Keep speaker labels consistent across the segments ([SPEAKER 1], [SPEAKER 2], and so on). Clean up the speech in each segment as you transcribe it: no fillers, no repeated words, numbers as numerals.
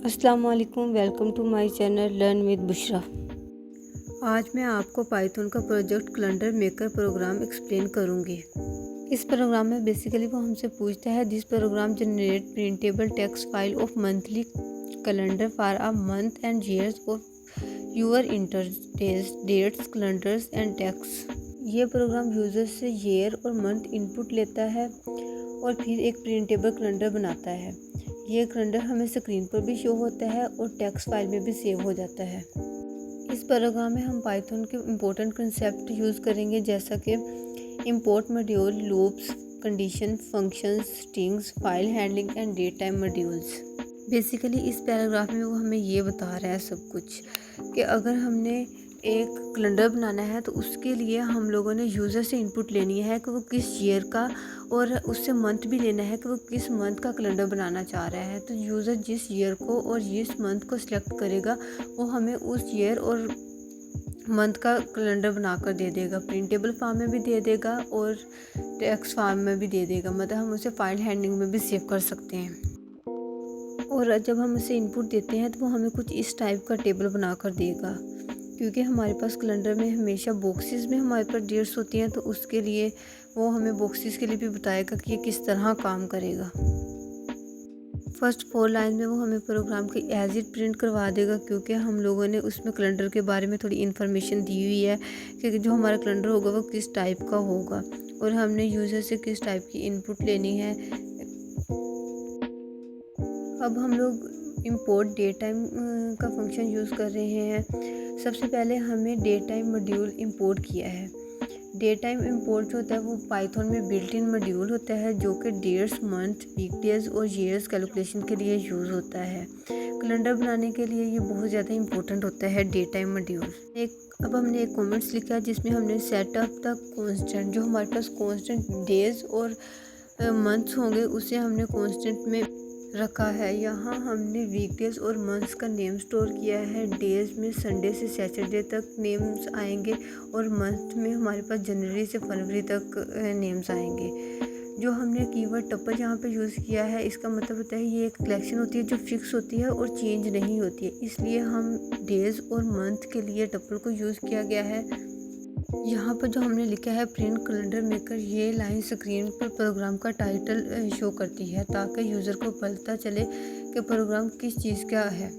[SPEAKER 1] अस्सलाम वालेकुम, welcome to my channel learn with Bushra. आज मैं आपको पाइथन का project calendar maker program explain करूंगी। इस प्रोग्राम में बेसिकली वो हमसे पूछता है this program generate printable text file of monthly calendar for a month and years of your intended dates calendars and text. ये प्रोग्राम यूज़र से ईयर और मंथ इनपुट लेता है और फिर एक प्रिंटेबल कैलेंडर बनाता है। ये कैलेंडर हमें स्क्रीन पर भी शो होता है और टेक्स्ट फाइल में भी सेव हो जाता है। इस प्रोग्राम में हम पाइथन के इम्पोर्टेंट कंसेप्ट यूज़ करेंगे, जैसा कि import module, loops, condition, functions, strings, file handling and date time modules. Basically इस पैराग्राफ में वो हमें ये बता रहा है सब कुछ कि अगर हमने एक कैलेंडर बनाना है तो उसके लिए हम लोगों ने यूज़र से इनपुट लेनी है कि वो किस ईयर का, और उससे मंथ भी लेना है कि वो किस मंथ का कैलेंडर बनाना चाह रहा है। तो यूज़र जिस ईयर को और जिस मंथ को सिलेक्ट करेगा वो हमें उस ईयर और मंथ का कैलेंडर बनाकर दे देगा। प्रिंटेबल फॉर्म में भी दे देगा और टेक्स्ट फॉर्म में भी दे देगा, मतलब हम उसे फाइल हैंडलिंग में भी सेव कर सकते हैं। और जब हम उसे इनपुट देते हैं तो वो हमें कुछ इस टाइप का टेबल बनाकर देगा, क्योंकि हमारे पास कैलेंडर में हमेशा बॉक्सेस में हमारे पास डेट्स होती हैं, तो उसके लिए वो हमें बॉक्सेस के लिए भी बताएगा कि ये किस तरह काम करेगा। फर्स्ट 4 लाइन में वो हमें प्रोग्राम की एज इट प्रिंट करवा देगा, क्योंकि हम लोगों ने उसमें कैलेंडर के बारे में थोड़ी इन्फॉर्मेशन दी हुई है कि जो हमारा कैलेंडर होगा वो किस टाइप का होगा और हमने यूज़र से किस टाइप की इनपुट लेनी है। अब हम लोग इंपोर्ट डेट टाइम का फंक्शन यूज़ कर रहे हैं। सबसे पहले हमें डेट टाइम मॉड्यूल इंपोर्ट किया है। डेट टाइम इंपोर्ट जो होता है वो पाइथन में बिल्ट इन मॉड्यूल होता है, जो कि डेट्स, मंथ, वीकडेज और ईयर्स कैलकुलेशन के लिए यूज़ होता है। कैलेंडर बनाने के लिए ये बहुत ज़्यादा इंपॉर्टेंट होता है डेट टाइम मॉड्यूल। अब हमने एक कमेंट्स लिखा है जिसमें हमने सेटअप द कॉन्स्टेंट, जो हमारे पास कॉन्स्टेंट डेज और मंथ्स होंगे उसे हमने कॉन्स्टेंट में रखा है। यहाँ हमने वीकडेज और मंथ्स का नेम स्टोर किया है। डेज में संडे से सैटरडे तक नेम्स आएंगे और मंथ में हमारे पास जनवरी से फरवरी तक नेम्स आएंगे। जो हमने कीवर्ड टपल यहाँ पे यूज़ किया है, इसका मतलब होता है ये एक कलेक्शन होती है जो फिक्स होती है और चेंज नहीं होती है, इसलिए हम डेज और मंथ के लिए टपल को यूज़ किया गया है। यहाँ पर जो हमने लिखा है प्रिंट कैलेंडर मेकर, ये लाइन स्क्रीन पर प्रोग्राम का टाइटल शो करती है ताकि यूज़र को पता चले कि प्रोग्राम किस चीज़ का है।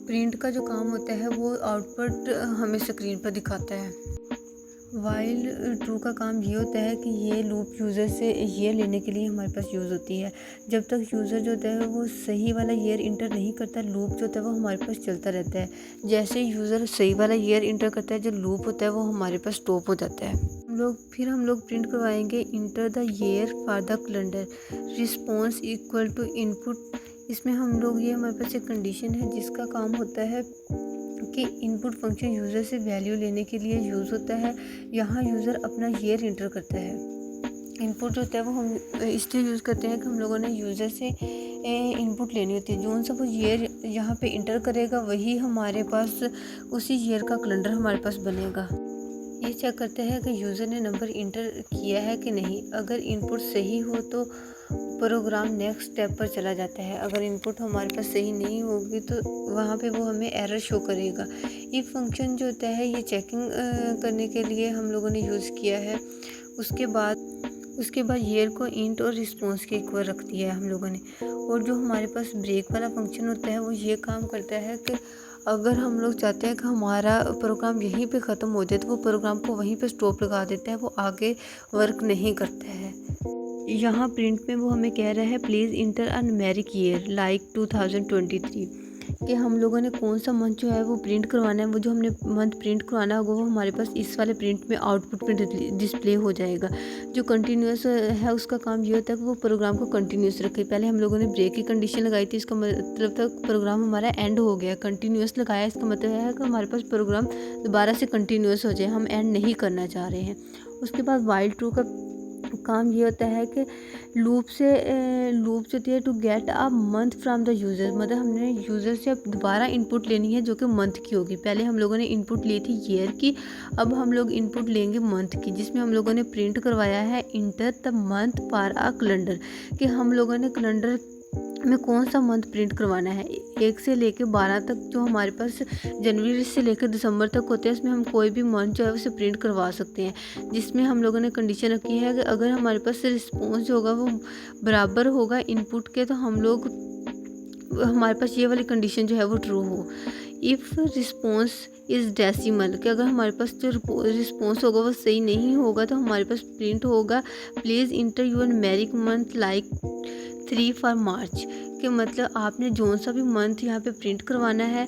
[SPEAKER 1] प्रिंट का जो काम होता है वो आउटपुट हमें स्क्रीन पर दिखाता है। वाइल ट्रू का काम ये होता है कि ये लूप यूज़र से ईयर लेने के लिए हमारे पास यूज़ होती है। जब तक यूज़र जो होता है वो सही वाला ईयर इंटर नहीं करता, लूप जो होता है वो हमारे पास चलता रहता है। जैसे यूज़र सही वाला ईयर इंटर करता है, जो लूप होता है वो हमारे पास स्टॉप हो जाता है। हम लोग प्रिंट करवाएंगे enter the year for the calendar, response equal to input. इसमें हम लोग ये हमारे पास एक कंडीशन है जिसका काम होता है कि इनपुट फंक्शन यूज़र से वैल्यू लेने के लिए यूज़ होता है। यहाँ यूज़र अपना ईयर इंटर करता है। इनपुट जो होता है वो हम इसलिए यूज़ करते हैं कि हम लोगों ने यूज़र से इनपुट लेनी होती है। जो सा वो ईयर यहाँ पे इंटर करेगा वही हमारे पास उसी ईयर का कैलेंडर हमारे पास बनेगा। ये चेक करते हैं कि यूज़र ने नंबर इंटर किया है कि नहीं। अगर इनपुट सही हो तो प्रोग्राम नेक्स्ट स्टेप पर चला जाता है। अगर इनपुट हमारे पास सही नहीं होगी तो वहाँ पे वो हमें एरर शो करेगा। ये फंक्शन जो होता है ये चेकिंग करने के लिए हम लोगों ने यूज़ किया है। उसके बाद ईयर को इंट और रिस्पॉन्स के इक्वल रख दिया है हम लोगों ने। और जो हमारे पास ब्रेक वाला फंक्शन होता है वो ये काम करता है कि अगर हम लोग चाहते हैं कि हमारा प्रोग्राम यहीं पे ख़त्म हो जाए तो वो प्रोग्राम को वहीं पे स्टॉप लगा देता है, वो आगे वर्क नहीं करता है। यहाँ प्रिंट में वो हमें कह रहा है please inter a numeric year like 2023, कि हम लोगों ने कौन सा मंथ जो है वो प्रिंट करवाना है। वो जो हमने मंथ प्रिंट करवाना होगा वो हमारे पास इस वाले प्रिंट में आउटपुट में डिस्प्ले हो जाएगा। जो कंटिन्यूस है उसका काम ये होता है कि वो प्रोग्राम को कंटिन्यूस रखे। पहले हम लोगों ने ब्रेक की कंडीशन लगाई थी, इसका मतलब था प्रोग्राम हमारा एंड हो गया। कंटिन्यूस लगाया, इसका मतलब है कि हमारे पास प्रोग्राम दोबारा से कंटिन्यूस हो जाए, हम एंड नहीं करना चाह रहे हैं। उसके बाद वाइल ट्रू का काम ये होता है कि लूप जो होती है to get a month from the user, मतलब हमने यूज़र से अब दोबारा इनपुट लेनी है जो कि मंथ की होगी। पहले हम लोगों ने इनपुट ली थी ईयर की, अब हम लोग इनपुट लेंगे मंथ की, जिसमें हम लोगों ने प्रिंट करवाया है enter the month for a calendar, कि हम लोगों ने कैलेंडर हमें कौन सा मंथ प्रिंट करवाना है। 1 से लेकर 12 तक जो हमारे पास जनवरी से लेकर दिसंबर तक होते हैं, इसमें हम कोई भी मंथ जो है उसे प्रिंट करवा सकते हैं, जिसमें हम लोगों ने कंडीशन रखी है कि अगर हमारे पास रिस्पॉन्स जो होगा वो बराबर होगा इनपुट के, तो हम लोग हमारे पास ये वाली कंडीशन जो है वो ट्रू हो। इफ़ रिस्पॉन्स इज़ डेसिमल, कि अगर हमारे पास जो रिस्पॉन्स होगा वो सही नहीं होगा तो हमारे पास प्रिंट होगा please enter your numeric month like 3 for March, कि मतलब आपने जौन सा भी मंथ यहाँ पे प्रिंट करवाना है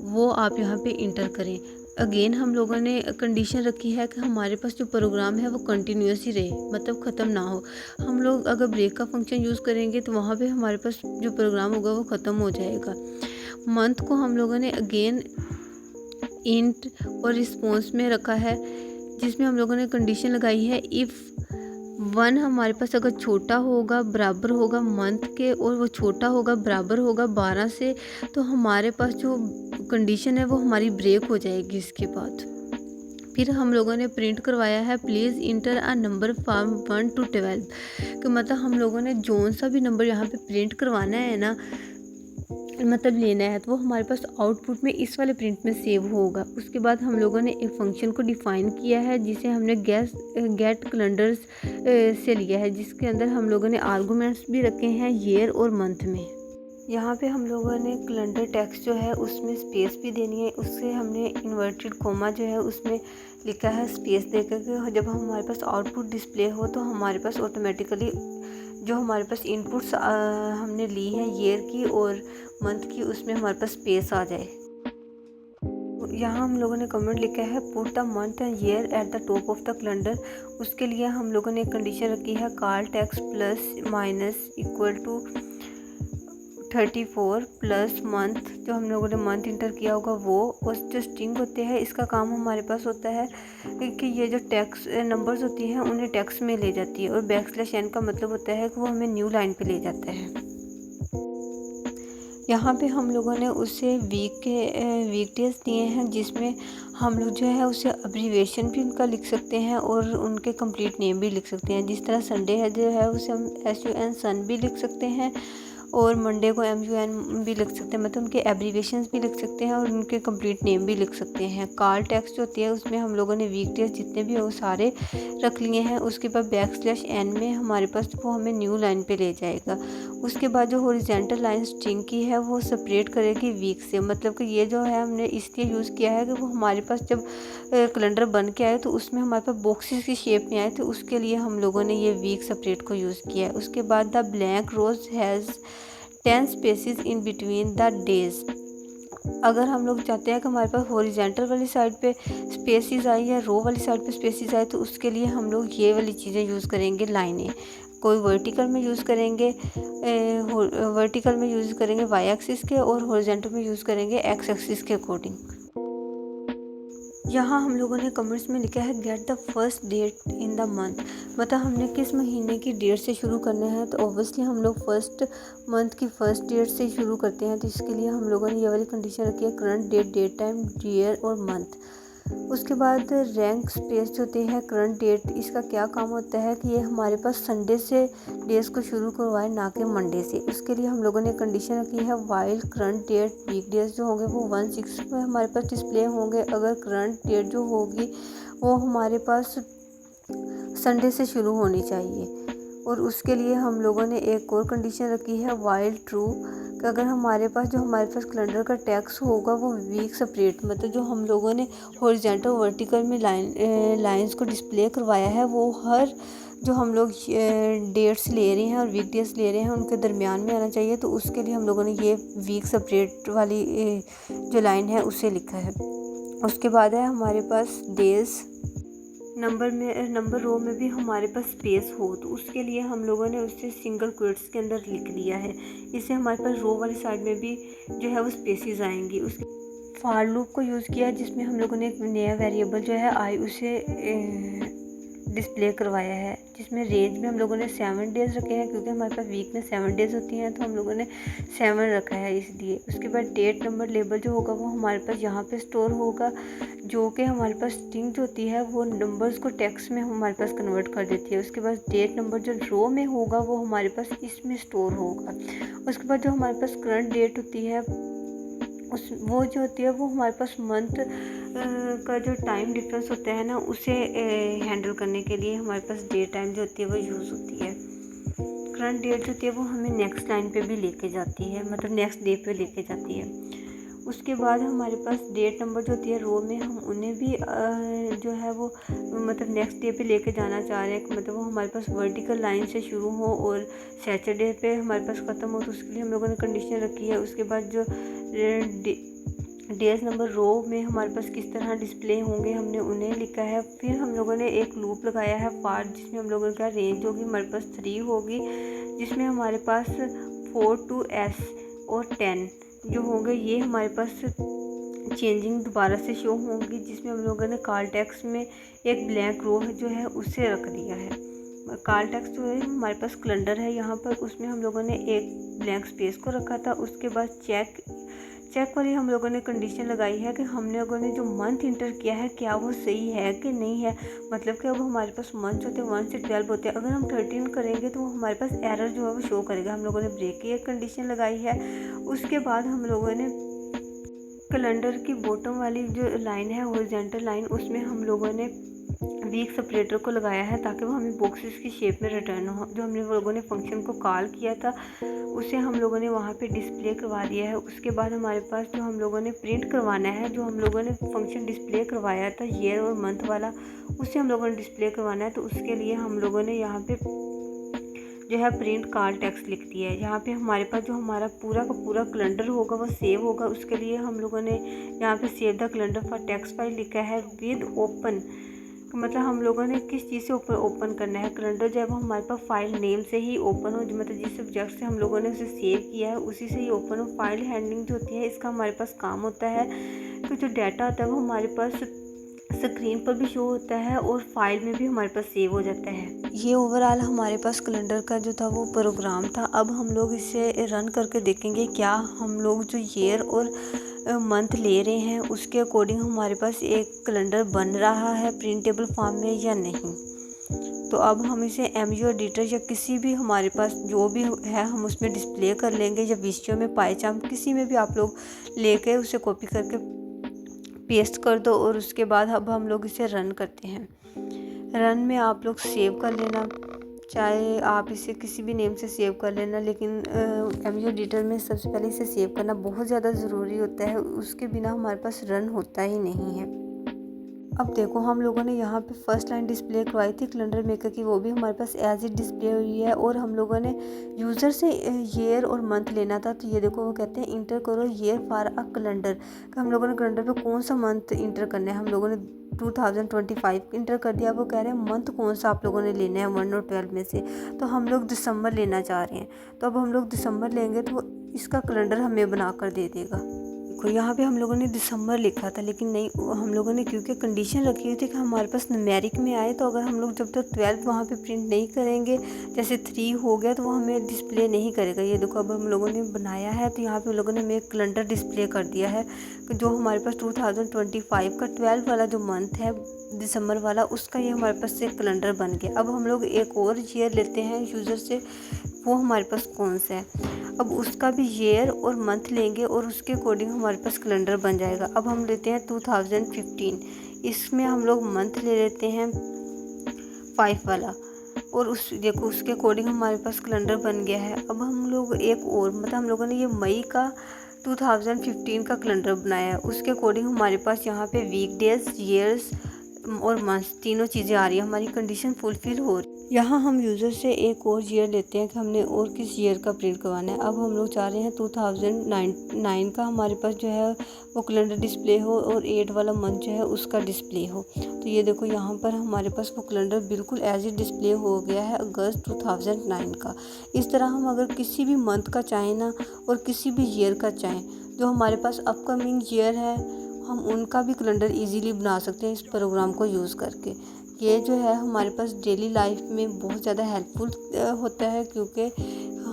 [SPEAKER 1] वो आप यहाँ पे इंटर करें। अगेन हम लोगों ने कंडीशन रखी है कि हमारे पास जो प्रोग्राम है वो कंटिन्यूस ही रहे, मतलब ख़त्म ना हो। हम लोग अगर ब्रेक का फंक्शन यूज़ करेंगे तो वहाँ पे हमारे पास जो प्रोग्राम होगा वो ख़त्म हो जाएगा। मंथ को हम लोगों ने अगेन इंट और रिस्पॉन्स में रखा है, जिसमें हम लोगों ने कंडीशन लगाई है इफ़ 1 हमारे पास अगर छोटा होगा बराबर होगा मंथ के और वो छोटा होगा बराबर होगा 12 से, तो हमारे पास जो कंडीशन है वो हमारी ब्रेक हो जाएगी। इसके बाद फिर हम लोगों ने प्रिंट करवाया है please inter a number from 1 to 12, कि मतलब हम लोगों ने जौन सा भी नंबर यहाँ पे प्रिंट करवाना है ना, मतलब लेना है, तो वो हमारे पास आउटपुट में इस वाले प्रिंट में सेव होगा। उसके बाद हम लोगों ने एक फंक्शन को डिफ़ाइन किया है जिसे हमने गेट कैलेंडर्स से लिया है, जिसके अंदर हम लोगों ने आर्गूमेंट्स भी रखे हैं ईयर और मंथ में। यहाँ पे हम लोगों ने कैलेंडर टेक्स्ट जो है उसमें स्पेस भी देनी है, उससे हमने इन्वर्टेड कोमा जो है उसमें लिखा है स्पेस देकर के जब हमारे पास आउटपुट डिस्प्ले हो तो हमारे पास ऑटोमेटिकली जो हमारे पास इनपुट्स हमने ली है ईयर की और मंथ की, उसमें हमारे पास स्पेस आ जाए। यहाँ हम लोगों ने कमेंट लिखा है put the month and year at the top of the calendar. उसके लिए हम लोगों ने कंडीशन रखी है call text plus minus equal to 34 plus month, जो हम लोगों ने मंथ इंटर किया होगा वो, और जो स्ट्रिंग होते हैं इसका काम हमारे पास होता है कि ये जो टेक्स्ट नंबर्स होती हैं उन्हें टेक्स्ट में ले जाती है, और बैकस्लैश n का मतलब होता है कि वो हमें न्यू लाइन पे ले जाता है। यहाँ पे हम लोगों ने उसे वीक डेज दिए हैं, जिसमें हम लोग जो है उसे अब्रीविएशन भी उनका लिख सकते हैं और उनके कंप्लीट नेम भी लिख सकते हैं। जिस तरह संडे है जो है उसे हम SUN सन भी लिख सकते हैं और मंडे को MUN भी लिख सकते हैं, मतलब उनके एब्रीविएशंस भी लिख सकते हैं और उनके कंप्लीट नेम भी लिख सकते हैं। कॉल टेक्स्ट होती है उसमें हम लोगों ने वीक डेज जितने भी हो सारे रख लिए हैं। उसके बाद बैकस्लैश n में हमारे पास वो हमें न्यू लाइन पे ले जाएगा। उसके बाद जो हॉरिजॉन्टल लाइन स्ट्रिंग की है वो सेपरेट करेगी वीक से, मतलब कि ये जो है हमने इसलिए यूज़ किया है कि वो हमारे पास जब कैलेंडर बन के आए तो उसमें हमारे पास बॉक्सेस की शेप में आए, तो उसके लिए हम लोगों ने ये वीक सेपरेट को यूज़ किया है। उसके बाद the blank rows has 10 spaces in between the days. अगर हम लोग चाहते हैं कि हमारे पास हॉरिजॉन्टल वाली साइड पे स्पेसिस आई या रो वाली साइड पे स्पेसिस आए, तो उसके लिए हम लोग ये वाली चीज़ें यूज़ करेंगे, लाइनें। कोई वर्टिकल में यूज़ करेंगे वाई एक्सिस के और हॉरिजॉन्टल में यूज़ करेंगे एक्स एक्सिस के अकॉर्डिंग। यहाँ हम लोगों ने कमेंट्स में लिखा है get the first date in the month, मतलब हमने किस महीने की डेट से शुरू करना है, तो ऑब्वियसली हम लोग फर्स्ट मंथ की फर्स्ट डेट से शुरू करते हैं, तो इसके लिए हम लोगों ने ये वाली कंडीशन रखी है current date, date time, year और मंथ। उसके बाद रैंक स्पेस होती है करंट डेट, इसका क्या काम होता है कि ये हमारे पास संडे से डेज को शुरू करवाए ना कि मंडे से। उसके लिए हम लोगों ने कंडीशन रखी है while current date week days जो होंगे वो 1/6 में हमारे पास डिस्प्ले होंगे, अगर करंट डेट जो होगी वो हमारे पास संडे से शुरू होनी चाहिए। और उसके लिए हम लोगों ने एक और कंडीशन रखी है वाइल ट्रू, कि अगर हमारे पास कैलेंडर का टेक्स्ट होगा वो वीक सेपरेट, मतलब जो हम लोगों ने हॉरिजॉन्टल वर्टिकल में लाइंस को डिस्प्ले करवाया है वो हर जो हम लोग डेट्स ले रहे हैं और वीक डेज ले रहे हैं उनके दरमियान में आना चाहिए, तो उसके लिए हम लोगों ने ये वीक सेपरेट वाली जो लाइन है उसे लिखा है। उसके बाद है हमारे पास डेज, नंबर रो में भी हमारे पास स्पेस हो, तो उसके लिए हम लोगों ने उसे सिंगल क्वेट्स के अंदर लिख दिया है। इससे हमारे पास रो वाली साइड में भी जो है वो स्पेसिस आएंगी। उसके फॉर लूप को यूज़ किया जिसमें हम लोगों ने एक नया वेरिएबल जो है आई उसे डिस्प्ले करवाया है, जिसमें रेंज में हम लोगों ने 7 डेज़ रखे हैं, क्योंकि हमारे पास वीक में 7 डेज़ होती हैं तो हम लोगों ने 7 रखा है इसलिए। उसके बाद डेट नंबर लेबल जो होगा वो हमारे पास यहाँ पे स्टोर होगा, जो कि हमारे पास स्ट्रिंग होती है वो नंबर्स को टेक्स्ट में हमारे पास कन्वर्ट कर देती है। उसके बाद डेट नंबर जो रो में होगा वो हमारे पास इसमें स्टोर होगा। उसके बाद जो हमारे पास करंट डेट होती है वो जो होती है वो हमारे पास मंथ का जो टाइम डिफरेंस होता है ना, उसे हैंडल करने के लिए हमारे पास डेट टाइम जो होती है वो यूज़ होती है। करंट डेट होती है वो हमें नेक्स्ट लाइन पे भी लेके जाती है, मतलब नेक्स्ट डे पे लेके जाती है। उसके बाद हमारे पास डेट नंबर जो होती है रो में, हम उन्हें भी जो है वो मतलब नेक्स्ट डे पे लेके जाना चाह रहे हैं, मतलब वो हमारे पास वर्टिकल लाइन से शुरू हो और सैटरडे पे हमारे पास ख़त्म हो, तो उसके लिए हम लोगों ने कंडीशन रखी है। उसके बाद जो डेज नंबर रो में हमारे पास किस तरह डिस्प्ले होंगे हमने उन्हें लिखा है। फिर हम लोगों ने एक लूप लगाया है फॉर, जिसमें हम लोगों का रेंज होगी हमारे पास 3 होगी, जिसमें हमारे पास 4 to S और 10 जो होंगे ये हमारे पास चेंजिंग दोबारा से शो होंगी, जिसमें हम लोगों ने कॉल टेक्स्ट में एक ब्लैंक रो जो है उसे रख दिया है। कॉल टेक्स्ट जो है हमारे पास कैलेंडर है यहाँ पर, उसमें हम लोगों ने एक ब्लैंक स्पेस को रखा था। उसके बाद चेक वाली हम लोगों ने कंडीशन लगाई है कि हम लोगों ने जो मंथ इंटर किया है क्या वो सही है कि नहीं है। मतलब कि अब हमारे पास मंथ होते हैं 1 से 12 होते हैं, अगर हम 13 करेंगे तो हमारे पास एरर जो है वो शो करेगा। हम लोगों ने ब्रेक की एक कंडीशन लगाई है। उसके बाद हम लोगों ने कैलेंडर की बॉटम वाली जो लाइन है हॉरिजॉन्टल लाइन, उसमें हम लोगों ने वीक सेपरेटर को लगाया है ताकि वो हमें बॉक्सेस की शेप में रिटर्न हो। जो हमने लोगों ने फंक्शन को कॉल किया था उसे हम लोगों ने वहाँ पे डिस्प्ले करवा दिया है। उसके बाद हमारे पास जो हम लोगों ने प्रिंट करवाना है, जो हम लोगों ने फंक्शन डिस्प्ले करवाया था ईयर और मंथ वाला, उसे हम लोगों ने डिस्प्ले करवाना है। तो उसके लिए हम लोगों ने यहाँ पे जो है प्रिंट कॉल टेक्स्ट लिख दिया है। यहाँ पे हमारे पास जो हमारा पूरा का पूरा कैलेंडर होगा वो सेव होगा। उसके लिए हम लोगों ने यहाँ पे save the calendar for text file लिखा है विद ओपन, मतलब हम लोगों ने किस चीज़ से ओपन करना है कैलेंडर, जब हमारे पास फाइल नेम से ही ओपन हो, मतलब जिस सब्जेक्ट से हम लोगों ने उसे सेव किया है उसी से ही ओपन हो। फाइल हैंडलिंग जो होती है इसका हमारे पास काम होता है कि जो डाटा होता है वो हमारे पास स्क्रीन पर भी शो होता है और फाइल में भी हमारे पास सेव हो जाता है। ये ओवरऑल हमारे पास कैलेंडर का जो था वो प्रोग्राम था। अब हम लोग इसे रन करके देखेंगे क्या हम लोग जो ईयर और मंथ ले रहे हैं उसके अकॉर्डिंग हमारे पास एक कैलेंडर बन रहा है प्रिंटेबल फॉर्म में या नहीं। तो अब हम इसे MU एडिटर या किसी भी हमारे पास जो भी है हम उसमें डिस्प्ले कर लेंगे, या विशो में पाईचार्म किसी में भी आप लोग लेके उसे कॉपी करके पेस्ट कर दो। और उसके बाद अब हम लोग इसे रन करते हैं। रन में आप लोग सेव कर लेना, चाहे आप इसे किसी भी नेम से सेव कर लेना, लेकिन MU एडिटर में सबसे पहले इसे सेव करना बहुत ज़्यादा ज़रूरी होता है, उसके बिना हमारे पास रन होता ही नहीं है। अब देखो हम लोगों ने यहाँ पे फर्स्ट लाइन डिस्प्ले करवाई थी कैलेंडर मेकर की, वो भी हमारे पास एज इट डिस्प्ले हुई है। और हम लोगों ने यूज़र से ईयर और मंथ लेना था, तो ये देखो वो कहते हैं इंटर करो ईयर फॉर अ कैलेंडर। हम लोगों ने कैलेंडर पे कौन सा मंथ इंटर करना है, हम लोगों ने 2025 इंटर कर दिया। वो कह रहे हैं मंथ कौन सा आप लोगों ने लेना है 1 और 12 में से, तो हम लोग दिसंबर लेना चाह रहे हैं। तो अब हम लोग दिसंबर लेंगे तो इसका कैलेंडर हमें बना कर दे देगा। यहाँ पे हम लोगों ने दिसंबर लिखा था, लेकिन नहीं, हम लोगों ने क्योंकि कंडीशन रखी हुई थी कि हमारे पास न्यूमेरिक में आए, तो अगर हम लोग जब तक 12 वहाँ पे प्रिंट नहीं करेंगे, जैसे 3 हो गया तो वो हमें डिस्प्ले नहीं करेगा। ये देखो अब हम लोगों ने बनाया है, तो यहाँ पे हम लोगों ने हमें कैलेंडर डिस्प्ले कर दिया है कि जो हमारे पास 2025 का 12 वाला जो मंथ है दिसंबर वाला, उसका ये हमारे पास से कैलेंडर बन गया। अब हम लोग एक और ईयर लेते हैं यूज़र से, वो हमारे पास कौन सा है, अब उसका भी ईयर और मंथ लेंगे और उसके अकॉर्डिंग हमारे पास कैलेंडर बन जाएगा। अब हम लेते हैं 2015, इसमें हम लोग मंथ ले लेते हैं 5 वाला, और उस देखो उसके अकॉर्डिंग हमारे पास कैलेंडर बन गया है। अब हम लोग एक और, मतलब हम लोगों ने ये मई का 2015 का कैलेंडर बनाया है, उसके अकॉर्डिंग हमारे पास यहाँ पे वीक डेज, ईयर्स और मंथ तीनों चीज़ें आ रही है, हमारी कंडीशन फुलफिल हो रही है। यहाँ हम यूज़र से एक और ईयर लेते हैं कि हमने और किस ईयर का प्रिंट करवाना है। अब हम लोग चाह रहे हैं 2009 का हमारे पास जो है वो कैलेंडर डिस्प्ले हो और 8 वाला मंथ जो है उसका डिस्प्ले हो। तो ये देखो यहाँ पर हमारे पास वो कैलेंडर बिल्कुल एज इट डिस्प्ले हो गया है अगस्त 2009 का। इस तरह हम अगर किसी भी मंथ का चाहें ना और किसी भी ईयर का चाहें, जो हमारे पास अपकमिंग ईयर है हम उनका भी कैलेंडर इजीली बना सकते हैं इस प्रोग्राम को यूज़ करके। ये जो है हमारे पास डेली लाइफ में बहुत ज़्यादा हेल्पफुल होता है, क्योंकि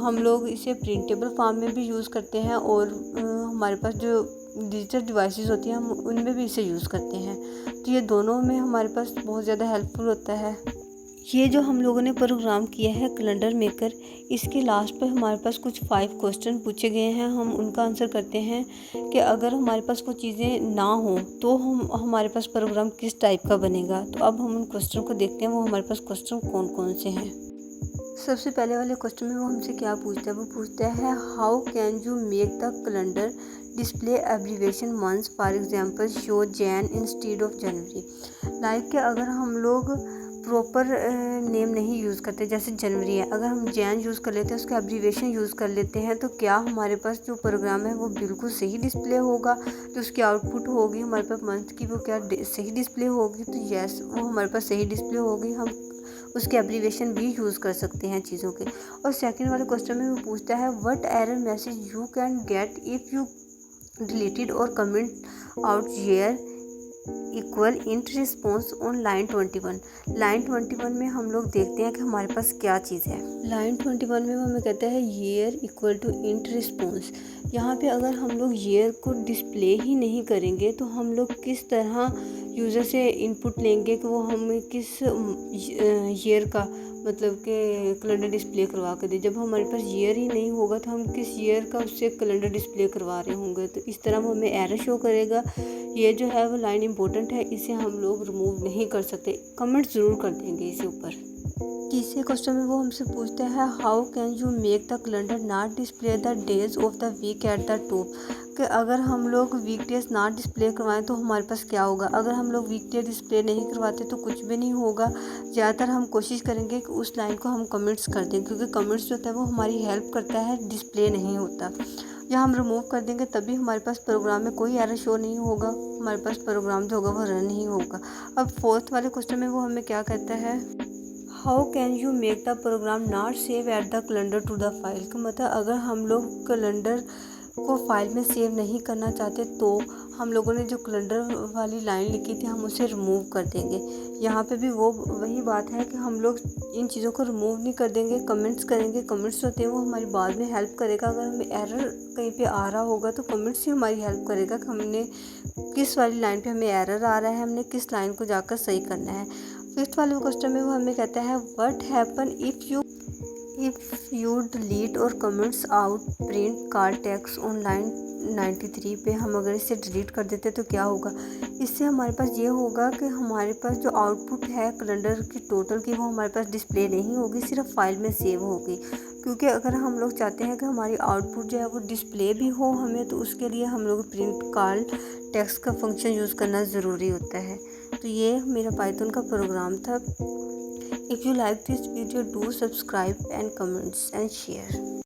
[SPEAKER 1] हम लोग इसे प्रिंटेबल फॉर्म में भी यूज़ करते हैं और हमारे पास जो डिजिटल डिवाइसेस होती हैं हम उनमें भी इसे यूज़ करते हैं। तो ये दोनों में हमारे पास बहुत ज़्यादा हेल्पफुल होता है। ये जो हम लोगों ने प्रोग्राम किया है कैलेंडर मेकर, इसके लास्ट पर हमारे पास कुछ 5 क्वेश्चन पूछे गए हैं। हम उनका आंसर करते हैं कि अगर हमारे पास वो चीज़ें ना हो तो हमारे पास प्रोग्राम किस टाइप का बनेगा। तो अब हम उन क्वेश्चन को देखते हैं वो हमारे पास क्वेश्चन कौन कौन से हैं। सबसे पहले वाले क्वेश्चन में वो हमसे क्या पूछता है, वो पूछता है how can you make the calendar display abbreviation months, for example show Jain instead of January. Like कि अगर हम लोग प्रॉपर नेम नहीं यूज़ करते, जैसे जनवरी है, अगर हम जैन यूज़ कर लेते हैं, उसका एब्रीविएशन यूज़ कर लेते हैं, तो क्या हमारे पास जो प्रोग्राम है वो बिल्कुल सही डिस्प्ले होगा, जो उसकी आउटपुट होगी हमारे पास मंथ की, वो क्या सही डिस्प्ले होगी। तो यस, वो हमारे पास सही डिस्प्ले होगी। हम उसके एब्रीविएशन भी यूज़ कर सकते हैं चीज़ों के। और सेकंड वाले क्वेश्चन में वो पूछता है what error message you can get if you deleted or comment out year equal int response on line 21। Line 21 में हम लोग देखते हैं कि हमारे पास क्या चीज़ है। लाइन 21 में वो हमें कहता है year equal to int response. यहाँ पे अगर हम लोग ईयर को डिस्प्ले ही नहीं करेंगे तो हम लोग किस तरह यूज़र से इनपुट लेंगे कि वो हमें किस ईयर का मतलब कि कैलेंडर डिस्प्ले करवा के दे। जब हमारे पास ईयर ही नहीं होगा तो हम किस ईयर का उससे कैलेंडर डिस्प्ले करवा रहे होंगे। तो इस तरह वो हमें एरर शो करेगा। ये जो है वो लाइन इम्पोर्टेंट है, इसे हम लोग रिमूव नहीं कर सकते, कमेंट ज़रूर कर देंगे इसे ऊपर। तीसरे क्वेश्चन में वो हमसे पूछता है how can you make the calendar not display the days of the week at the top. कि अगर हम लोग वीक डेज ना डिस्प्ले करवाएं तो हमारे पास क्या होगा। अगर हम लोग वीक डे डिस्प्ले नहीं करवाते तो कुछ भी नहीं होगा। ज़्यादातर हम कोशिश करेंगे कि उस लाइन को हम कमेंट्स कर दें, क्योंकि कमेंट्स जो होता है वो हमारी हेल्प करता है, डिस्प्ले नहीं होता। या हम रिमूव कर देंगे तभी हमारे पास प्रोग्राम में कोई एरर शो नहीं होगा, हमारे पास प्रोग्राम जो होगा वो रन नहीं होगा। अब फोर्थ वाले क्वेश्चन में वो हमें क्या कहता है how can you make the program not save at the calendar to the file. का मतलब अगर हम लोग कैलेंडर को फाइल में सेव नहीं करना चाहते तो हम लोगों ने जो कैलेंडर वाली लाइन लिखी थी हम उसे रिमूव कर देंगे। यहाँ पे भी वो वही बात है कि हम लोग इन चीज़ों को रिमूव नहीं कर देंगे, कमेंट्स करेंगे। कमेंट्स होते हैं वो हमारी बाद में हेल्प करेगा। अगर हमें एरर कहीं पे आ रहा होगा तो कमेंट्स ही हमारी हेल्प करेगा कि हमने किस वाली लाइन पे हमें एरर आ रहा है, हमने किस लाइन को जाकर सही करना है। फिफ्थ वाले क्वेश्चन में वो हमें कहता है what happen if you delete or comments out print call text on line 93 पे। हम अगर इसे डिलीट कर देते तो क्या होगा। इससे हमारे पास ये होगा कि हमारे पास जो आउटपुट है कैलेंडर की टोटल की वो हमारे पास डिस्प्ले नहीं होगी, सिर्फ फाइल में सेव होगी। क्योंकि अगर हम लोग चाहते हैं कि हमारी आउटपुट जो है वो डिस्प्ले भी हो हमें, तो उसके लिए हम लोग प्रिंट कॉल टेक्स्ट का फंक्शन यूज़ करना ज़रूरी होता है। तो ये मेरा पाइथन का प्रोग्राम था। If you like this video, do subscribe and comments and share.